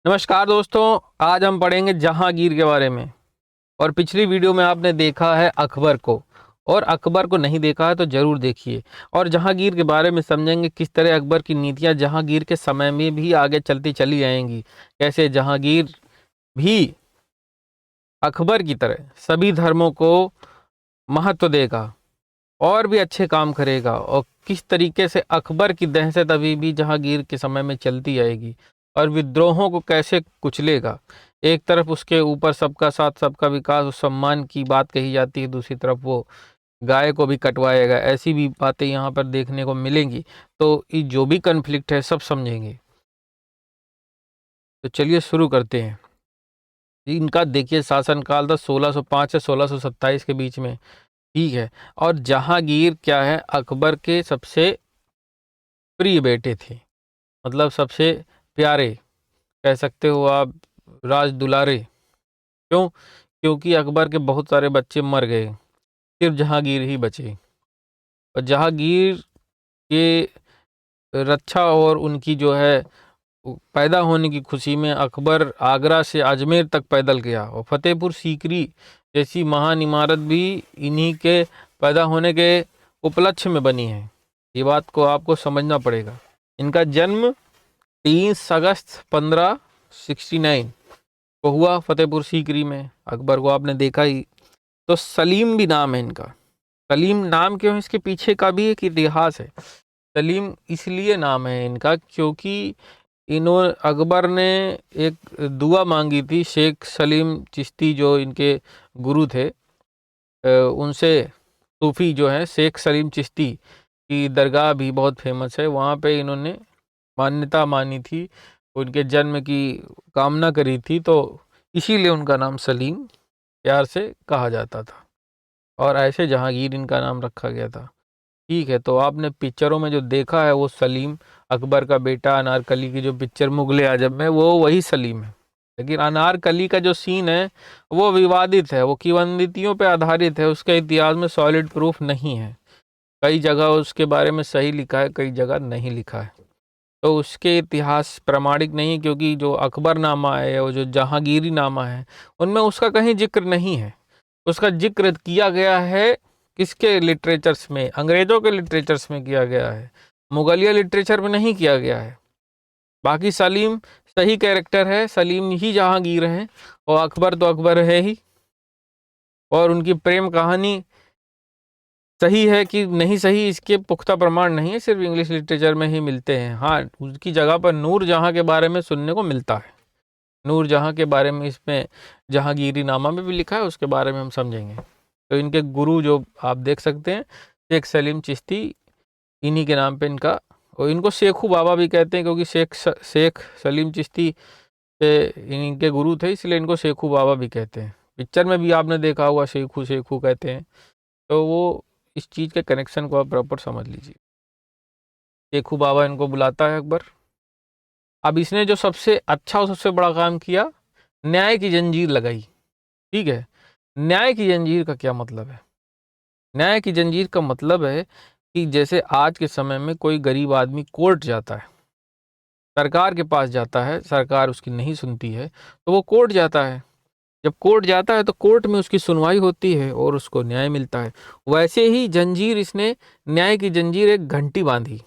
नमस्कार दोस्तों, आज हम पढ़ेंगे जहांगीर के बारे में। और पिछली वीडियो में आपने देखा है अकबर को, और अकबर को नहीं देखा है तो ज़रूर देखिए। और जहांगीर के बारे में समझेंगे किस तरह अकबर की नीतियां जहांगीर के समय में भी आगे चलती चली जाएंगी, कैसे जहांगीर भी अकबर की तरह सभी धर्मों को महत्व देगा और भी अच्छे काम करेगा, और किस तरीके से अकबर की दहशत अभी भी जहांगीर के समय में चलती आएगी और विद्रोहों को कैसे कुचलेगा। एक तरफ उसके ऊपर सबका साथ सबका विकास और सम्मान की बात कही जाती है, दूसरी तरफ वो गाय को भी कटवाएगा। ऐसी भी बातें यहाँ पर देखने को मिलेंगी। तो ये जो भी कन्फ्लिक्ट है सब समझेंगे। तो चलिए शुरू करते हैं। इनका देखिए शासनकाल था 1605 से 1627 के बीच में, ठीक है। और जहांगीर क्या है, अकबर के सबसे प्रिय बेटे थे, मतलब सबसे प्यारे कह सकते हो आप, राज दुलारे। क्यों? क्योंकि अकबर के बहुत सारे बच्चे मर गए, सिर्फ जहांगीर ही बचे। और जहांगीर के रक्षा और उनकी जो है पैदा होने की खुशी में अकबर आगरा से अजमेर तक पैदल गया, और फतेहपुर सीकरी जैसी महान इमारत भी इन्हीं के पैदा होने के उपलक्ष्य में बनी है। ये बात को आपको समझना पड़ेगा। इनका जन्म 3 अगस्त 1569 को हुआ फतेहपुर सीकरी में। अकबर को आपने देखा ही। तो सलीम भी नाम है इनका। सलीम नाम क्यों है, इसके पीछे का भी एक इतिहास है। सलीम इसलिए नाम है इनका क्योंकि अकबर ने एक दुआ मांगी थी। शेख सलीम चिश्ती जो इनके गुरु थे, उनसे सूफी जो है शेख सलीम चिश्ती की दरगाह भी बहुत फेमस है। वहाँ पे इन्होंने मान्यता मानी थी, उनके जन्म की कामना करी थी, तो इसीलिए उनका नाम सलीम प्यार से कहा जाता था, और ऐसे जहांगीर इनका नाम रखा गया था। ठीक है। तो आपने पिक्चरों में जो देखा है वो सलीम, अकबर का बेटा, अनारकली की जो पिक्चर मुगले आजम में, वो वही सलीम है। लेकिन अनारकली का जो सीन है वो विवादित है, वो किंवदंतियों पे आधारित है, उसके इतिहास में सॉलिड प्रूफ नहीं है। कई जगह उसके बारे में सही लिखा है, कई जगह नहीं लिखा है। तो उसके इतिहास प्रमाणिक नहीं, क्योंकि जो अकबरनामा है और जो जहांगीरी नामा है उनमें उसका कहीं जिक्र नहीं है। उसका जिक्र किया गया है किसके लिटरेचर्स में? अंग्रेजों के लिटरेचर्स में किया गया है, मुगलिया लिटरेचर में नहीं किया गया है। बाकी सलीम सही कैरेक्टर है, सलीम ही जहांगीर हैं, और अकबर तो अकबर है ही। और उनकी प्रेम कहानी सही है कि नहीं सही, इसके पुख्ता प्रमाण नहीं है, सिर्फ इंग्लिश लिटरेचर में ही मिलते हैं। हाँ, उसकी जगह पर नूर जहाँ के बारे में सुनने को मिलता है। नूर जहाँ के बारे में इसमें जहांगीरी नामा में भी लिखा है, उसके बारे में हम समझेंगे। तो इनके गुरु जो आप देख सकते हैं, शेख सलीम चिश्ती, इन्हीं के नाम पे इनका, और इनको शेखू बाबा भी कहते हैं, क्योंकि शेख सलीम चिश्ती इनके गुरु थे, इसलिए इनको शेखू बाबा भी कहते हैं। पिक्चर में भी आपने देखा होगा शेखू शेखू कहते हैं। तो वो इस चीज़ के कनेक्शन को आप प्रॉपर समझ लीजिए। शेखू बाबा इनको बुलाता है अकबर। अब इसने जो सबसे अच्छा और सबसे बड़ा काम किया, न्याय की जंजीर लगाई। ठीक है। न्याय की जंजीर का क्या मतलब है? न्याय की जंजीर का मतलब है कि जैसे आज के समय में कोई गरीब आदमी कोर्ट जाता है, सरकार के पास जाता है, सरकार उसकी नहीं सुनती है तो वो कोर्ट जाता है। जब कोर्ट जाता है तो कोर्ट में उसकी सुनवाई होती है और उसको न्याय मिलता है। वैसे ही जंजीर, इसने न्याय की जंजीर एक घंटी बांधी।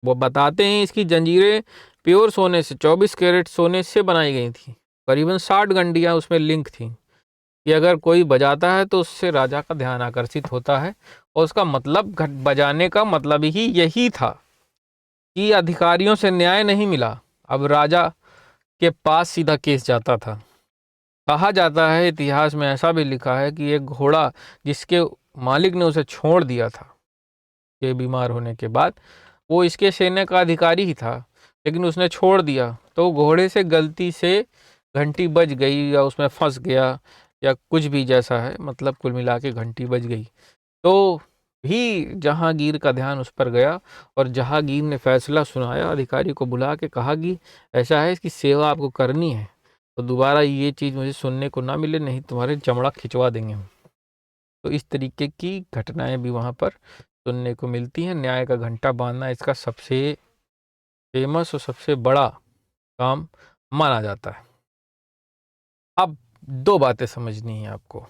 वो बताते हैं इसकी जंजीरें प्योर सोने से, 24 कैरेट सोने से बनाई गई थी। करीबन 60 घंटियाँ उसमें लिंक थी कि अगर कोई बजाता है तो उससे राजा का ध्यान आकर्षित होता है। और उसका मतलब, घट बजाने का मतलब ही यही था कि अधिकारियों से न्याय नहीं मिला, अब राजा के पास सीधा केस जाता था। कहा जाता है, इतिहास में ऐसा भी लिखा है कि एक घोड़ा जिसके मालिक ने उसे छोड़ दिया था के बीमार होने के बाद, वो इसके सेना का अधिकारी ही था, लेकिन उसने छोड़ दिया, तो घोड़े से गलती से घंटी बज गई, या उसमें फंस गया, या कुछ भी जैसा है, मतलब कुल मिला के घंटी बज गई। तो भी जहांगीर का ध्यान उस पर गया, और जहांगीर ने फैसला सुनाया, अधिकारी को बुला के कहा कि ऐसा है, इसकी सेवा आपको करनी है, तो दोबारा ये चीज़ मुझे सुनने को ना मिले, नहीं तुम्हारे चमड़ा खिंचवा देंगे हम। तो इस तरीके की घटनाएं भी वहाँ पर सुनने को मिलती हैं। न्याय का घंटा बांधना इसका सबसे फेमस और सबसे बड़ा काम माना जाता है। अब दो बातें समझनी है आपको।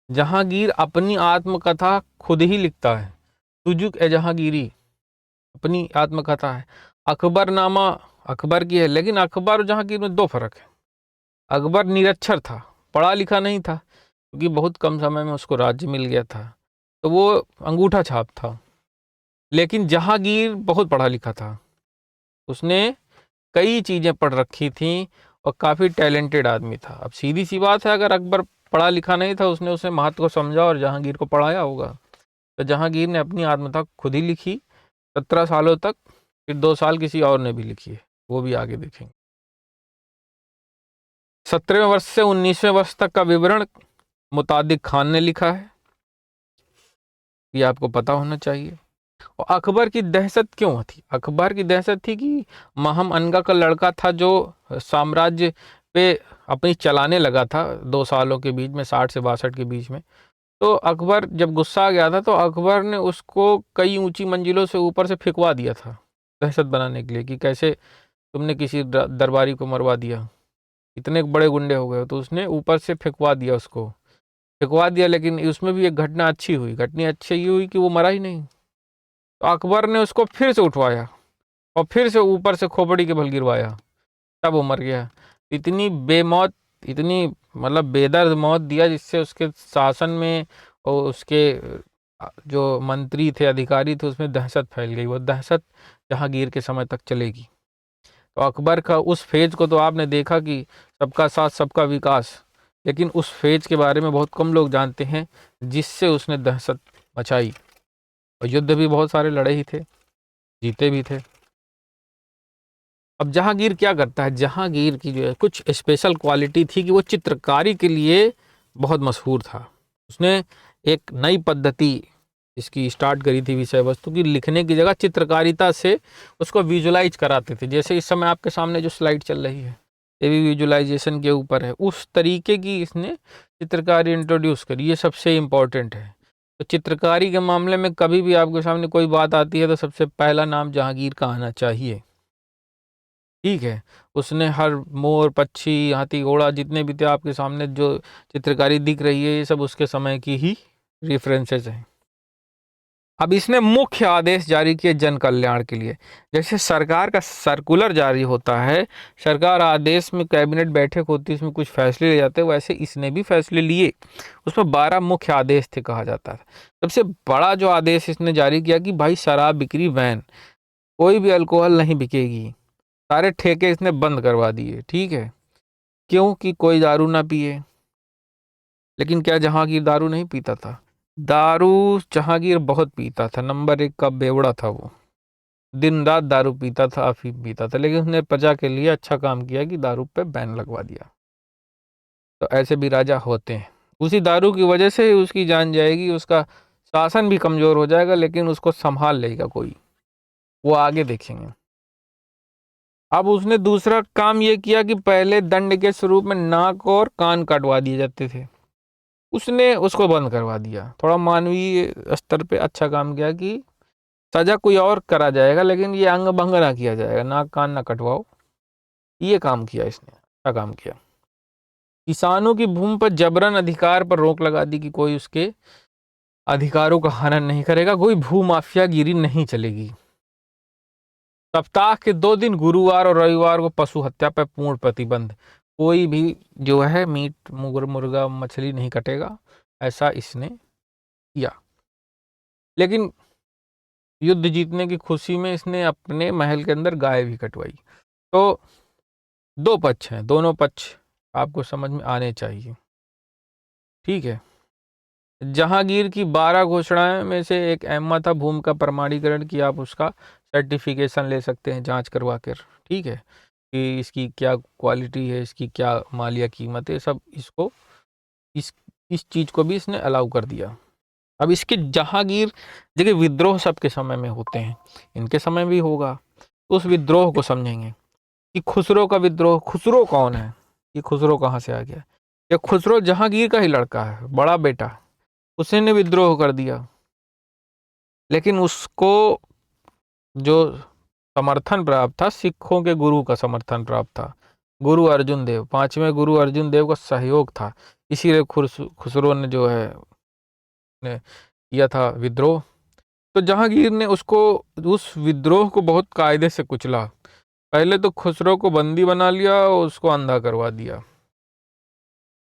जहांगीर अपनी आत्मकथा खुद ही लिखता है, तुजुक ए जहांगीरी अपनी आत्मकथा है। अकबरनामा अकबर की है, लेकिन अकबर और जहांगीर में दो फर्क है। अकबर निरक्षर था, पढ़ा लिखा नहीं था, क्योंकि बहुत कम समय में उसको राज्य मिल गया था, तो वो अंगूठा छाप था। लेकिन जहांगीर बहुत पढ़ा लिखा था, उसने कई चीज़ें पढ़ रखी थी और काफ़ी टैलेंटेड आदमी था। अब सीधी सी बात है, अगर अकबर पढ़ा लिखा नहीं था, उसने उसे महत्व को समझा और जहांगीर को पढ़ाया होगा। तो जहांगीर ने अपनी आत्मकथा खुद ही लिखी 17 सालों तक, फिर 2 साल किसी और ने भी लिखी है, वो भी आगे देखेंगे। 17वें वर्ष से 19वें वर्ष तक का विवरण मुतादिक खान ने लिखा है, ये आपको पता होना चाहिए। और अकबर की दहशत क्यों थी? अकबर की दहशत थी कि महम अनगा का लड़का था जो साम्राज्य पे अपनी चलाने लगा था 2 सालों के बीच में, 60 से 62 के बीच में। तो अकबर जब गुस्सा आ गया था, तो अकबर ने उसको कई ऊंची मंजिलों से ऊपर से फेंकवा दिया था, दहशत बनाने के लिए कि कैसे तुमने किसी दरबारी को मरवा दिया, इतने बड़े गुंडे हो गए। तो उसने ऊपर से फेंकवा दिया, उसको फेंकवा दिया। लेकिन उसमें भी एक घटना अच्छी हुई, घटना अच्छी ये हुई कि वो मरा ही नहीं। तो अकबर ने उसको फिर से उठवाया और फिर से ऊपर से खोपड़ी के बल गिरवाया, तब वो मर गया। इतनी बेमौत, इतनी मतलब बेदर्द मौत दिया, जिससे उसके शासन में और उसके जो मंत्री थे, अधिकारी थे, उसमें दहशत फैल गई। वो दहशत जहांगीर के समय तक चलेगी। तो अकबर का उस फेज को तो आपने देखा कि सबका साथ सबका विकास, लेकिन उस फेज के बारे में बहुत कम लोग जानते हैं, जिससे उसने दहशत मचाई। और युद्ध भी बहुत सारे लड़े ही थे, जीते भी थे। अब जहांगीर क्या करता है? जहांगीर की जो है कुछ स्पेशल क्वालिटी थी कि वो चित्रकारी के लिए बहुत मशहूर था। उसने एक नई पद्धति इसकी स्टार्ट करी थी, विषय वस्तु की लिखने की जगह चित्रकारिता से उसको विजुलाइज कराते थे। जैसे इस समय आपके सामने जो स्लाइड चल रही है, ये भी विजुलाइजेशन के ऊपर है। उस तरीके की इसने चित्रकारी इंट्रोड्यूस करी, ये सबसे इम्पोर्टेंट है। तो चित्रकारी के मामले में कभी भी आपके सामने कोई बात आती है, तो सबसे पहला नाम जहांगीर का आना चाहिए। ठीक है, उसने हर मोर, पक्षी, हाथी, घोड़ा जितने भी थे आपके सामने जो चित्रकारी दिख रही है, ये सब उसके समय की ही रेफरेंसेस हैं। अब इसने मुख्य आदेश जारी किए जन कल्याण के लिए। जैसे सरकार का सर्कुलर जारी होता है, सरकार आदेश में कैबिनेट बैठक होती है, इसमें कुछ फैसले ले जाते हैं, वैसे इसने भी फैसले लिए। उसमें 12 मुख्य आदेश थे कहा जाता है। सबसे बड़ा जो आदेश इसने जारी किया कि भाई शराब बिक्री बैन, कोई भी अल्कोहल नहीं बिकेगी। सारे ठेके इसने बंद करवा दिए। ठीक है, क्यों? कि कोई दारू ना पिए। लेकिन क्या जहांगीर दारू नहीं पीता था? दारू जहांगीर बहुत पीता था, नंबर 1 का बेवड़ा था वो। दिन रात दारू पीता था, अफीम पीता था, लेकिन उसने प्रजा के लिए अच्छा काम किया कि दारू पे बैन लगवा दिया। तो ऐसे भी राजा होते हैं। उसी दारू की वजह से उसकी जान जाएगी, उसका शासन भी कमजोर हो जाएगा, लेकिन उसको संभाल लेगा कोई, वो आगे देखेंगे। अब उसने दूसरा काम ये किया कि पहले दंड के स्वरूप में नाक और कान कटवा दिए जाते थे, उसने उसको बंद करवा दिया। थोड़ा मानवीय स्तर पे अच्छा काम किया कि सजा कोई और करा जाएगा, लेकिन ये अंग भंग ना किया जाएगा, नाक कान ना कटवाओ। ये काम किया इसने, अच्छा काम किया। किसानों की भूमि पर जबरन अधिकार पर रोक लगा दी कि कोई उसके अधिकारों का हनन नहीं करेगा, कोई भू माफियागिरी नहीं चलेगी। सप्ताह के 2 दिन, गुरुवार और रविवार को पशु हत्या पर पूर्ण प्रतिबंध। कोई भी जो है मीट, मुर्गा, मछली नहीं कटेगा, ऐसा इसने किया। लेकिन युद्ध जीतने की खुशी में इसने अपने महल के अंदर गाय भी कटवाई। तो दो पक्ष हैं, दोनों पक्ष आपको समझ में आने चाहिए। ठीक है, जहांगीर की 12 घोषणाएं में से एक अहम था भूमि का प्रमाणीकरण, कि आप उसका सर्टिफिकेशन ले सकते हैं जांच करवा कर। ठीक है, कि इसकी क्या क्वालिटी है, इसकी क्या मालिया कीमत है, सब इसको इस चीज़ को भी इसने अलाउ कर दिया। अब इसके जहांगीर देखिए, विद्रोह सबके समय में होते हैं, इनके समय भी होगा। उस विद्रोह को समझेंगे कि खुसरो का विद्रोह। खुसरो कौन है? ये खुसरो कहाँ से आ गया? ये खुसरो जहांगीर का ही लड़का है, बड़ा बेटा। उसने विद्रोह कर दिया, लेकिन उसको जो समर्थन प्राप्त था, सिखों के गुरु का समर्थन प्राप्त था। गुरु अर्जुन देव, 5वें गुरु अर्जुन देव का सहयोग था, इसीलिए खुसरो ने जो है ने किया था विद्रोह। तो जहांगीर ने उसको, उस विद्रोह को बहुत कायदे से कुचला। पहले तो खुसरो को बंदी बना लिया और उसको अंधा करवा दिया,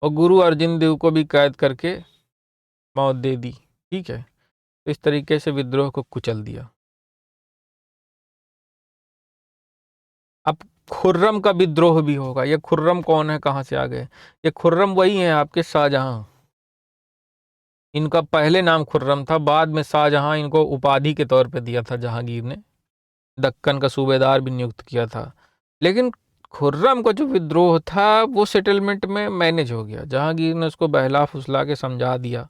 और गुरु अर्जुन देव को भी कैद करके मौत दे दी। ठीक है, तो इस तरीके से विद्रोह को कुचल दिया। अब खुर्रम का विद्रोह भी होगा। ये खुर्रम कौन है, कहाँ से आ गए? ये खुर्रम वही है आपके शाहजहां। इनका पहले नाम खुर्रम था, बाद में शाहजहां इनको उपाधि के तौर पे दिया था जहांगीर ने, दक्कन का सूबेदार भी नियुक्त किया था। लेकिन खुर्रम का जो विद्रोह था वो सेटलमेंट में मैनेज हो गया, जहांगीर ने उसको बहला फुसला के समझा दिया।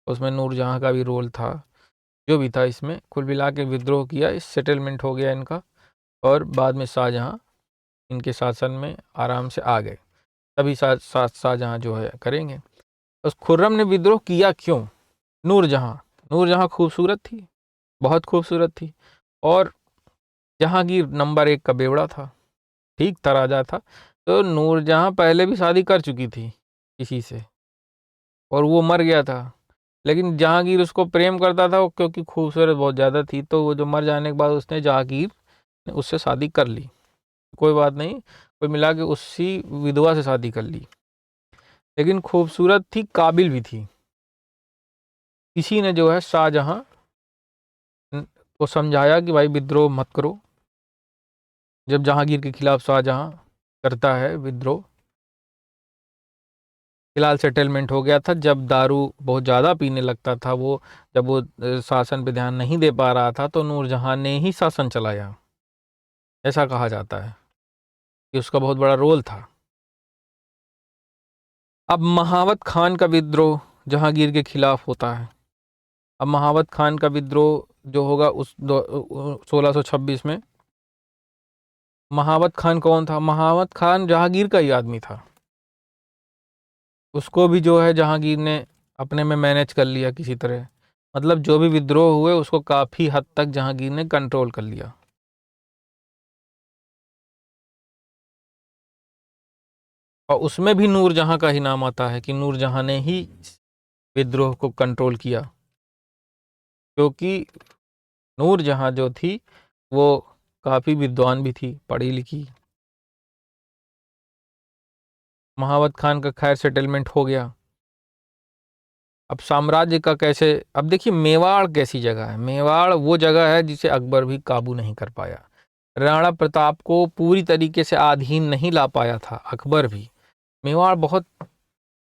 उसमें नूरजहां का भी रोल था, जो भी था, इसमें कुल मिला के विद्रोह किया, इस सेटलमेंट हो गया इनका, और बाद में शाहजहां इनके शासन में आराम से आ गए। तभी शाहजहां जो है करेंगे। उस खुर्रम ने विद्रोह किया क्यों? नूरजहां, नूरजहां खूबसूरत थी, बहुत खूबसूरत थी, और जहांगीर नंबर 1 का बेवड़ा था, ठीक था, राजा था। तो नूरजहां पहले भी शादी कर चुकी थी किसी से, और वो मर गया था। लेकिन जहांगीर उसको प्रेम करता था, क्योंकि खूबसूरत बहुत ज़्यादा थी। तो वो जो मर जाने के बाद उसने, जहांगीर ने उससे शादी कर ली। कोई बात नहीं, कोई मिला के उसी विधवा से शादी कर ली। लेकिन खूबसूरत थी, काबिल भी थी। किसी ने जो है शाहजहां को समझाया कि भाई विद्रोह मत करो। जब जहांगीर के खिलाफ शाहजहां करता है विद्रोह, फिलहाल सेटलमेंट हो गया था। जब दारू बहुत ज़्यादा पीने लगता था वो, जब वो शासन पे ध्यान नहीं दे पा रहा था, तो नूरजहां ने ही शासन चलाया। ऐसा कहा जाता है कि उसका बहुत बड़ा रोल था। अब महावत खान का विद्रोह जहांगीर के खिलाफ होता है। अब महावत खान का विद्रोह जो होगा उस 1626 में। महावत खान कौन था? महावत खान जहांगीर का ही आदमी था। उसको भी जो है जहांगीर ने अपने में मैनेज कर लिया किसी तरह। मतलब जो भी विद्रोह हुए उसको काफ़ी हद तक जहांगीर ने कंट्रोल कर लिया। और उसमें भी नूरजहां का ही नाम आता है कि नूरजहां ने ही विद्रोह को कंट्रोल किया, क्योंकि नूरजहां जो थी वो काफ़ी विद्वान भी थी, पढ़ी लिखी। महावत खान का खैर सेटलमेंट हो गया। अब साम्राज्य का कैसे, अब देखिए मेवाड़ कैसी जगह है। मेवाड़ वो जगह है जिसे अकबर भी काबू नहीं कर पाया। राणा प्रताप को पूरी तरीके से अधीन नहीं ला पाया था अकबर भी। मेवाड़ बहुत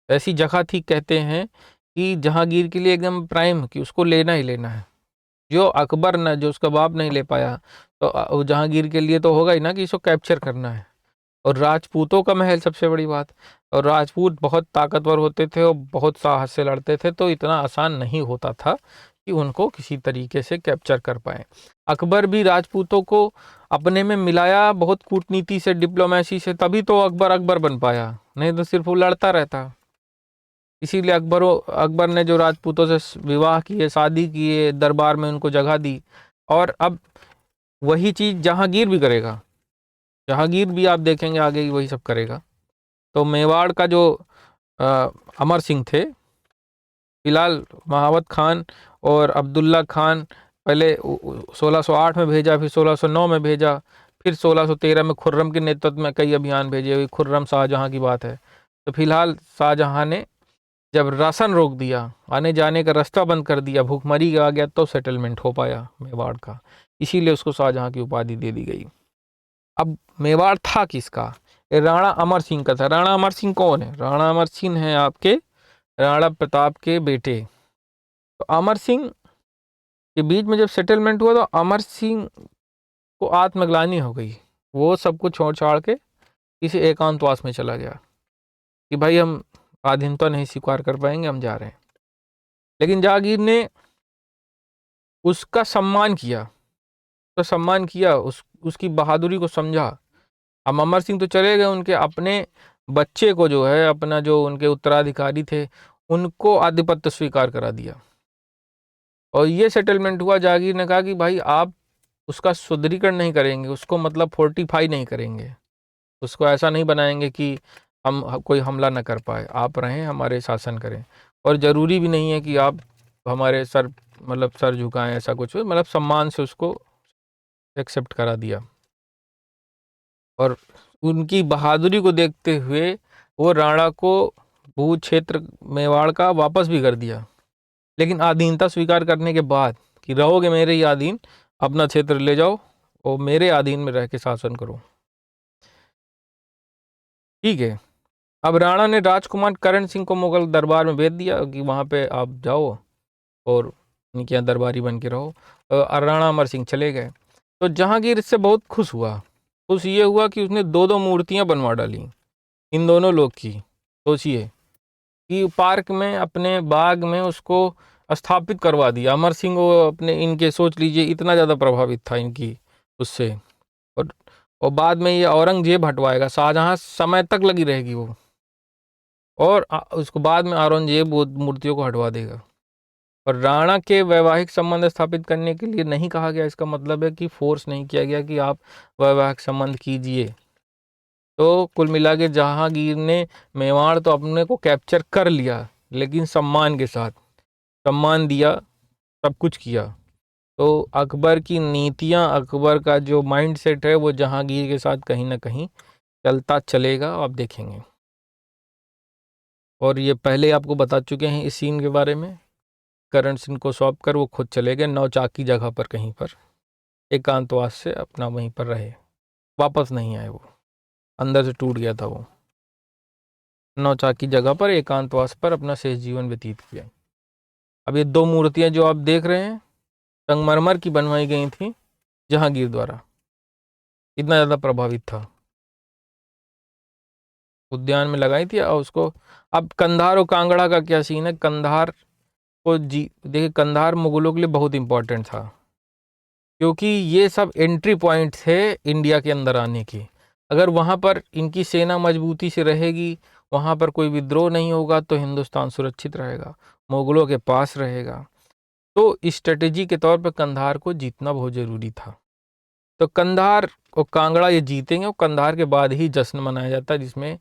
ऐसी जगह थी, कहते हैं कि जहांगीर के लिए एकदम प्राइम, कि उसको लेना ही लेना है। जो अकबर न, जो उसका बाप नहीं ले पाया, तो जहांगीर के लिए तो होगा ही ना कि इसको कैप्चर करना है। और राजपूतों का महल सबसे बड़ी बात, और राजपूत बहुत ताकतवर होते थे और बहुत साहस से लड़ते थे, तो इतना आसान नहीं होता था कि उनको किसी तरीके से कैप्चर कर पाए। अकबर भी राजपूतों को अपने में मिलाया बहुत कूटनीति से, डिप्लोमेसी से, तभी तो अकबर अकबर बन पाया, नहीं तो सिर्फ वो लड़ता रहता। इसीलिए अकबर ने जो राजपूतों से विवाह किए, शादी किए, दरबार में उनको जगह दी। और अब वही चीज़ जहांगीर भी करेगा। जहांगीर भी आप देखेंगे आगे वही सब करेगा। तो मेवाड़ का जो अमर सिंह थे, फिलहाल महावत खान और अब्दुल्ला खान, पहले 1608 में भेजा, फिर 1609 में भेजा, फिर 1613 में खुर्रम के नेतृत्व में कई अभियान भेजे। खुर्रम शाहजहां की बात है। तो फिलहाल शाहजहां ने जब राशन रोक दिया, आने जाने का रास्ता बंद कर दिया, भूखमरी आ गया, तो सेटलमेंट हो पाया मेवाड़ का। इसीलिए उसको शाहजहां की उपाधि दे दी गई। अब मेवाड़ था किसका? ये राणा अमर सिंह का था। राणा अमर सिंह कौन है? राणा अमर सिंह है आपके राणा प्रताप के बेटे। तो अमर सिंह के बीच में जब सेटलमेंट हुआ, तो अमर सिंह को आत्मग्लानि हो गई। वो सब कुछ छोड़ छाड़ के किसी एकांतवास में चला गया कि भाई हम स्वाधीनता नहीं स्वीकार कर पाएंगे, हम जा रहे हैं। लेकिन जहांगीर ने उसका सम्मान किया, तो सम्मान किया, उसकी बहादुरी को समझा। अब अमर सिंह तो चले गए, उनके अपने बच्चे को जो है, अपना जो उनके उत्तराधिकारी थे, उनको आधिपत्य स्वीकार करा दिया। और ये सेटलमेंट हुआ, जहांगीर ने कहा कि भाई आप उसका सुदृढ़ीकरण नहीं करेंगे, उसको मतलब फोर्टिफाई नहीं करेंगे, उसको ऐसा नहीं बनाएंगे कि हम कोई हमला न कर पाए, आप रहें, हमारे शासन करें। और ज़रूरी भी नहीं है कि आप हमारे सर झुकाएं, ऐसा कुछ, मतलब सम्मान से उसको एक्सेप्ट करा दिया। और उनकी बहादुरी को देखते हुए वो राणा को भू क्षेत्र मेवाड़ का वापस भी कर दिया, लेकिन अधीनता स्वीकार करने के बाद कि रहोगे मेरे ही अधीन, अपना क्षेत्र ले जाओ और मेरे अधीन में रह के शासन करो। ठीक है। अब राणा ने राजकुमार करण सिंह को मुगल दरबार में भेज दिया कि वहाँ पे आप जाओ और उनके यहाँ दरबारी बन के रहो। राणा अमर सिंह चले गए। तो जहांगीर इससे बहुत खुश हुआ। खुश ये हुआ कि उसने 2-2 मूर्तियाँ बनवा डाली इन दोनों लोग की। सोचिए कि पार्क में, अपने बाग में उसको स्थापित करवा दिया। अमर सिंह वो अपने इनके, सोच लीजिए इतना ज़्यादा प्रभावित था इनकी उससे। और और बाद में ये औरंगजेब हटवाएगा, शाहजहां समय तक लगी रहेगी वो, और उसको बाद में औरंगजेब वो मूर्तियों को हटवा देगा। और राणा के वैवाहिक संबंध स्थापित करने के लिए नहीं कहा गया, इसका मतलब है कि फोर्स नहीं किया गया कि आप वैवाहिक संबंध कीजिए। तो कुल मिला के जहांगीर ने मेवाड़ तो अपने को कैप्चर कर लिया, लेकिन सम्मान के साथ, सम्मान दिया, सब कुछ किया। तो अकबर की नीतियां, अकबर का जो माइंडसेट है वो जहांगीर के साथ कहीं ना कहीं चलता चलेगा, आप देखेंगे। और ये पहले आपको बता चुके हैं इस सीन के बारे में। करण सिंह को सौंप कर वो खुद चले गए नौचाकी जगह पर, कहीं पर एकांतवास से अपना वहीं पर रहे, वापस नहीं आए। वो अंदर से टूट गया था। वो नौचाकी जगह पर एकांतवास पर अपना शेष जीवन व्यतीत किया। अब ये 2 मूर्तियां जो आप देख रहे हैं संगमरमर की बनवाई गई थी जहांगीर द्वारा, इतना ज़्यादा प्रभावित था, उद्यान में लगाई थी। और उसको, अब कंधार और कांगड़ा का क्या सीन है? कंधार को देखिए, कंधार मुगलों के लिए बहुत इंपॉर्टेंट था, क्योंकि ये सब एंट्री पॉइंट थे इंडिया के अंदर आने की। अगर वहाँ पर इनकी सेना मजबूती से रहेगी, वहाँ पर कोई विद्रोह नहीं होगा, तो हिंदुस्तान सुरक्षित रहेगा, मुगलों के पास रहेगा। तो स्ट्रेटेजी के तौर पर कंधार को जीतना बहुत ज़रूरी था। तो कंधार और कांगड़ा ये जीतेंगे, और कंधार के बाद ही जश्न मनाया जाता है जिसमें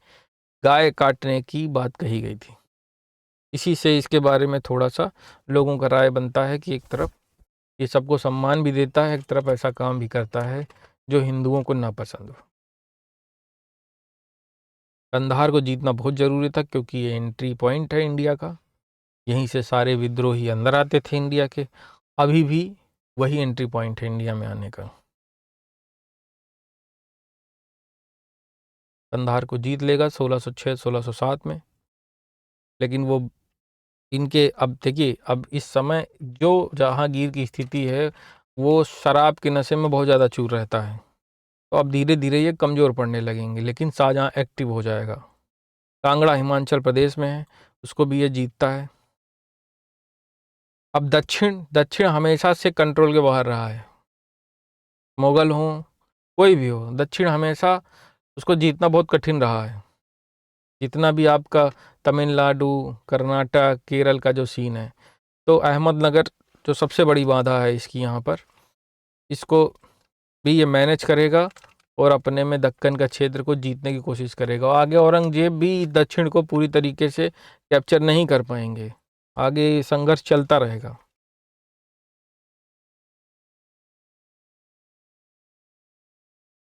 गाय काटने की बात कही गई थी। इसी से इसके बारे में थोड़ा सा लोगों का राय बनता है कि एक तरफ ये सबको सम्मान भी देता है, एक तरफ ऐसा काम भी करता है जो हिंदुओं को नापसंद हो। कंधार को जीतना बहुत ज़रूरी था, क्योंकि ये एंट्री पॉइंट है इंडिया का, यहीं से सारे विद्रोही अंदर आते थे इंडिया के। अभी भी वही एंट्री पॉइंट है इंडिया में आने का। कंधार को जीत लेगा 1606-1607 में। लेकिन वो इनके, अब देखिए, अब इस समय जो जहांगीर की स्थिति है वो शराब के नशे में बहुत ज़्यादा चूर रहता है। तो अब धीरे धीरे ये कमज़ोर पड़ने लगेंगे, लेकिन शाहजहां एक्टिव हो जाएगा। कांगड़ा हिमाचल प्रदेश में है, उसको भी ये जीतता है। अब दक्षिण, दक्षिण हमेशा से कंट्रोल के बाहर रहा है, मुगल हो कोई भी हो, दक्षिण हमेशा उसको जीतना बहुत कठिन रहा है। जितना भी आपका तमिलनाडु, कर्नाटक, केरल का जो सीन है, तो अहमदनगर जो सबसे बड़ी बाधा है इसकी यहाँ पर, इसको भी ये मैनेज करेगा और अपने में दक्कन का क्षेत्र को जीतने की कोशिश करेगा। और आगे औरंगजेब भी दक्षिण को पूरी तरीके से कैप्चर नहीं कर पाएंगे, आगे संघर्ष चलता रहेगा।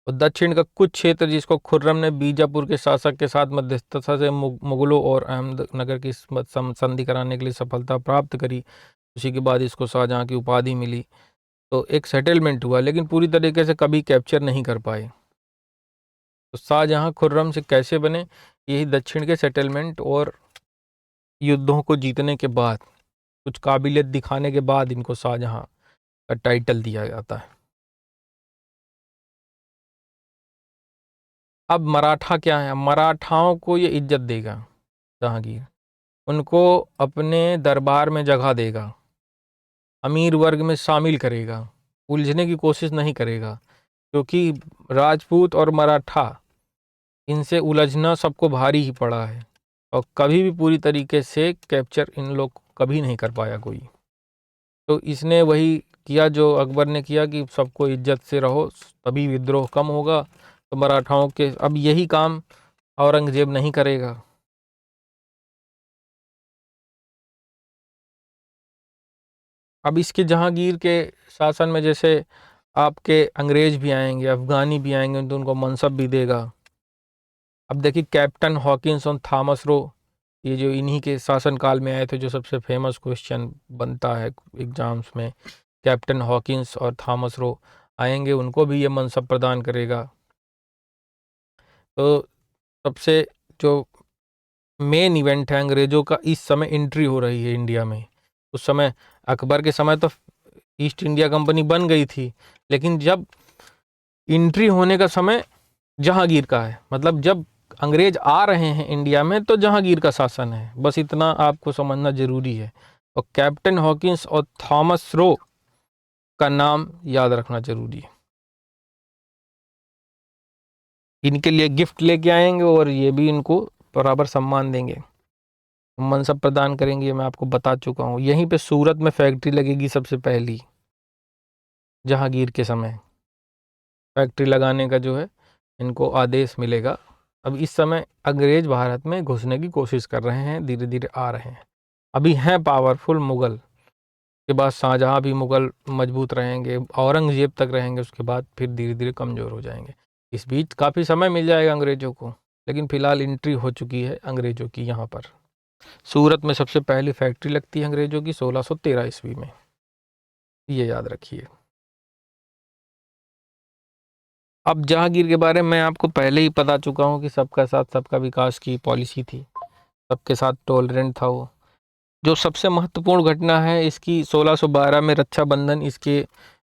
और दक्षिण का कुछ क्षेत्र जिसको खुर्रम ने बीजापुर के शासक के साथ मध्यस्थता से मुगलों और अहमदनगर की संधि कराने के लिए सफलता प्राप्त करी, उसी के बाद इसको शाहजहां की उपाधि मिली। तो एक सेटलमेंट हुआ, लेकिन पूरी तरीके से कभी कैप्चर नहीं कर पाए। तो शाहजहां खुर्रम से कैसे बने? यही दक्षिण के सेटलमेंट और युद्धों को जीतने के बाद, कुछ काबिलियत दिखाने के बाद इनको शाहजहां का टाइटल दिया जाता है। अब मराठा क्या है? मराठाओं को ये इज्जत देगा जहांगीर, उनको अपने दरबार में जगह देगा, अमीर वर्ग में शामिल करेगा, उलझने की कोशिश नहीं करेगा, क्योंकि राजपूत और मराठा, इनसे उलझना सबको भारी ही पड़ा है, और कभी भी पूरी तरीके से कैप्चर इन लोग कभी नहीं कर पाया कोई। तो इसने वही किया जो अकबर ने किया कि सबको इज्जत से रहो, तभी विद्रोह कम होगा, तो मराठाओं के अब यही काम औरंगजेब नहीं करेगा। अब इसके जहांगीर के शासन में जैसे आपके अंग्रेज भी आएंगे, अफगानी भी आएंगे, तो उनको मनसब भी देगा। अब देखिए कैप्टन हॉकिंस और थॉमस रो, ये जो इन्हीं के शासनकाल में आए थे, जो सबसे फेमस क्वेश्चन बनता है एग्जाम्स में, कैप्टन हॉकिंस और थॉमस रो आएंगे, उनको भी ये मनसब प्रदान करेगा। तो सबसे जो मेन इवेंट है अंग्रेज़ों का, इस समय एंट्री हो रही है इंडिया में। उस समय अकबर के समय तो ईस्ट इंडिया कंपनी बन गई थी, लेकिन जब एंट्री होने का समय जहांगीर का है, मतलब जब अंग्रेज आ रहे हैं इंडिया में तो जहांगीर का शासन है, बस इतना आपको समझना जरूरी है। और कैप्टन हॉकिंस और थॉमस रो का नाम याद रखना जरूरी है। इनके लिए गिफ्ट लेके आएंगे और ये भी इनको बराबर सम्मान देंगे, मनसब प्रदान करेंगे, मैं आपको बता चुका हूँ। यहीं पे सूरत में फैक्ट्री लगेगी सबसे पहली, जहांगीर के समय फैक्ट्री लगाने का जो है इनको आदेश मिलेगा। अब इस समय अंग्रेज भारत में घुसने की कोशिश कर रहे हैं, धीरे धीरे आ रहे हैं। अभी हैं पावरफुल मुग़ल, के बाद शाहजहाँ भी मुग़ल मजबूत रहेंगे, औरंगजेब तक रहेंगे, उसके बाद फिर धीरे धीरे कमज़ोर हो जाएंगे। इस बीच काफ़ी समय मिल जाएगा अंग्रेज़ों को, लेकिन फ़िलहाल एंट्री हो चुकी है अंग्रेज़ों की। यहाँ पर सूरत में सबसे पहली फैक्ट्री लगती है अंग्रेज़ों की 1613 ईस्वी में, ये याद रखिए। अब जहांगीर के बारे में आपको पहले ही बता चुका हूँ कि सबका साथ सबका विकास की पॉलिसी थी, सबके साथ टॉलरेंट था वो। जो सबसे महत्वपूर्ण घटना है इसकी, 1612 में रक्षाबंधन इसके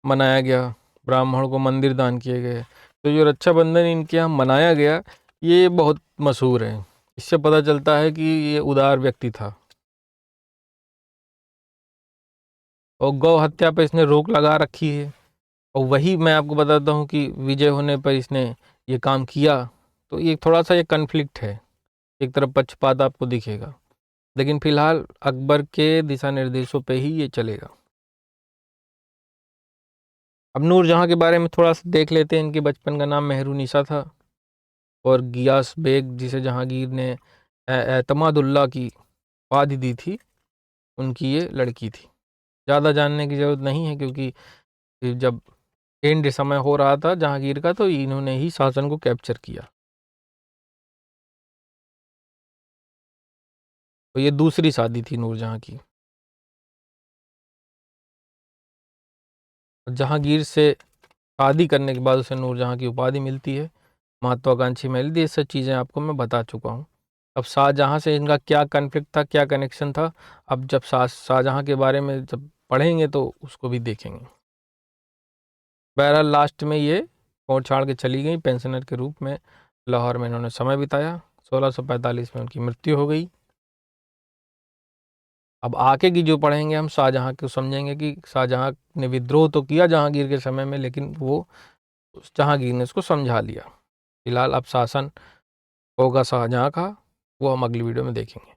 मनाया गया, ब्राह्मणों को मंदिर दान किए गए। तो जो रक्षाबंधन इनके यहाँ मनाया गया ये बहुत मशहूर है, इससे पता चलता है कि ये उदार व्यक्ति था। और गौ हत्या पर इसने रोक लगा रखी है, और वही मैं आपको बताता हूँ कि विजय होने पर इसने ये काम किया। तो ये थोड़ा सा ये कन्फ्लिक्ट है, एक तरफ पक्षपात आपको दिखेगा, लेकिन फिलहाल अकबर के दिशा निर्देशों पे ही ये चलेगा। अब नूरजहाँ के बारे में थोड़ा सा देख लेते हैं। इनके बचपन का नाम मेहरुनिसा था, और गियास बेग जिसे जहांगीर ने एतमादुल्ला की उपाधि दी थी, उनकी ये लड़की थी। ज़्यादा जानने की ज़रूरत नहीं है, क्योंकि जब एंड समय हो रहा था जहांगीर का तो इन्होंने ही शासन को कैप्चर किया। तो ये दूसरी शादी थी नूरजहाँ की। जहांगीर से शादी करने के बाद उसे नूरजहाँ की उपाधि मिलती है, महत्वाकांक्षी महल। ये सब चीज़ें आपको मैं बता चुका हूँ। अब शाहजहाँ से इनका क्या कन्फ्लिक्ट था, क्या कनेक्शन था, अब जब शाहजहाँ के बारे में जब पढ़ेंगे तो उसको भी देखेंगे। बहरहाल लास्ट में ये छोड़ छाड़ के चली गई पेंशनर के रूप में, लाहौर में इन्होंने समय बिताया। 1645 में उनकी मृत्यु हो गई। अब आगे की जो पढ़ेंगे हम शाहजहाँ को समझेंगे कि शाहजहाँ ने विद्रोह तो किया जहांगीर के समय में, लेकिन वो जहांगीर ने उसको समझा लिया। फिलहाल अब शासन होगा शाहजहाँ का, वो हम अगली वीडियो में देखेंगे।